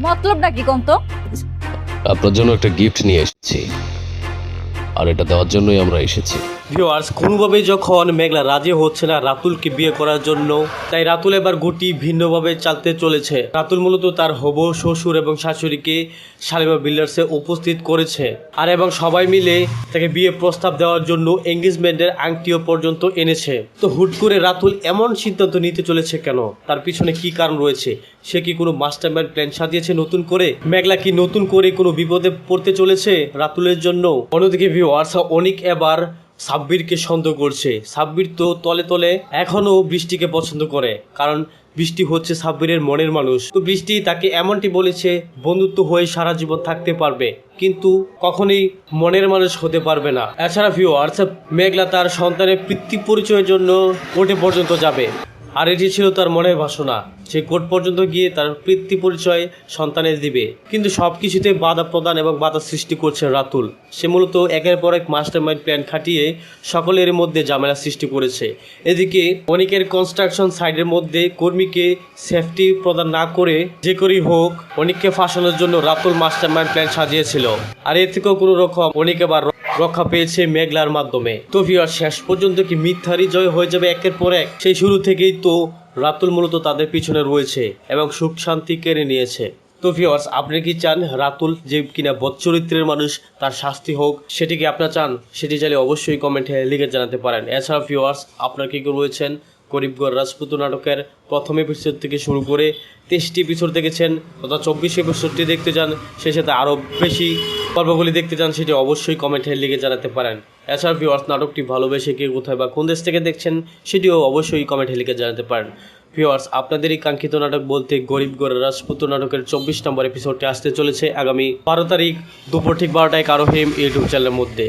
মতলবটা কি কোন তো? আপনার জন্য একটা গিফট নিয়ে এসেছি, আর এটা দেওয়ার জন্যই আমরা এসেছি। ভিউয়ার্স, কোনোভাবেই যখন মেঘলা রাজি হচ্ছে না রাতুলকে বিয়ে করার জন্য, তাই রাতুল এবার গুটি ভিন্নভাবে চালতে চলেছে। রাতুল মূলত তার হবু শ্বশুর এবং শাশুড়িকে শালিমা বিল্ডার্সে উপস্থিত করেছে, আর এবং সবাই মিলে তাকে বিয়ে প্রস্তাব দেওয়ার জন্য এঙ্গেজমেন্টের আংটিও পর্যন্ত এনেছে। তো হুট করে রাতুল এমন সিদ্ধান্ত নিতে চলেছে কেন? তার পিছনে কি কারণ রয়েছে? সে কি কোনো মাস্টারমাইন্ড প্ল্যান সাজিয়েছে নতুন করে? মেঘলা কি নতুন করে কোনো বিপদে পড়তে চলেছে রাতুলের জন্য? অন্যদিকে ভিউয়ার্স, অনিক এবার সাব্বিরকে সন্দেহ করছে। সাব্বির তো তলে তলে এখনো বৃষ্টিকে পছন্দ করে, কারণ বৃষ্টি হচ্ছে সাব্বিরের মনের মানুষ। তো বৃষ্টি তাকে এমনটি বলেছে বন্ধুত্ব হয়ে সারা জীবন থাকতে পারবে, কিন্তু কখনোই মনের মানুষ হতে পারবে না। এছাড়া ভিউয়ার্স, মেঘলা তার সন্তানের পিতৃ পরিচয়ের জন্য কোর্টে পর্যন্ত যাবে, আর এটি ছিল তার মনের বাসনা। সে কোর্ট পর্যন্ত গিয়ে তার পিতৃ পরিচয় সন্তানের দিবে, কিন্তু সবকিছুতে বাধা প্রদান এবং বাধা সৃষ্টি করছে রাতুল। সে মূলত একের পর এক মাস্টারমাইন্ড প্ল্যান খাটিয়ে সকলের মধ্যে ঝামেলা সৃষ্টি করেছে। এদিকে অনিকের কনস্ট্রাকশন সাইডের মধ্যে কর্মীকে সেফটি প্রদান না করে যে করেই হোক অনিককে ফাঁসানোর জন্য রাতুল মাস্টারমাইন্ড প্ল্যান সাজিয়েছিল, আর এর থেকেও কোনো রকম অনিক এবার রক্ষা পেয়েছে মেঘলার মাধ্যমে। তো ভিউয়ার, শেষ পর্যন্ত কি মিথ্যারই জয় হয়ে যাবে একের পর এক? সেই শুরু থেকেই তো রাতুল মূলত তাদের পিছনে রয়েছে এবং সুখ শান্তি কেড়ে নিয়েছে। তো ভিউয়ার্স, আপনি কি চান রাতুল যে কিনা বদচরিত্রের মানুষ তার শাস্তি হোক? সেটি কি আপনারা চান? সেটি চাইলে অবশ্যই কমেন্টে লিখে জানাতে পারেন। এছাড়া ভিউয়ার্স, আপনারা কি রয়েছেন গরিবগড় রাজপুত নাটকের প্রথম এপিসোড থেকে শুরু করে 23টি এপিসোড দেখেছেন তথা 24 এপিসোডটি দেখতে চান, সেই সাথে আরও বেশি পর্বগুলি দেখতে চান, সেটি অবশ্যই কমেন্টে লিখে জানাতে পারেন। এছাড়া ভিউয়ার্স, নাটকটি ভালোবেসে কে কোথায় বা কোন দেশ থেকে দেখছেন সেটিও অবশ্যই কমেন্টে লিখে জানাতে পারেন। ভিউয়ার্স, আপনাদের এই কাঙ্ক্ষিত নাটক বলতে গরিবগড় রাজপুত নাটকের 24 নম্বর এপিসোডটি আসতে চলেছে আগামী 12 তারিখ দুপুর ঠিক 12টায় কারো হেম ইউটিউব চ্যানেলের মধ্যে।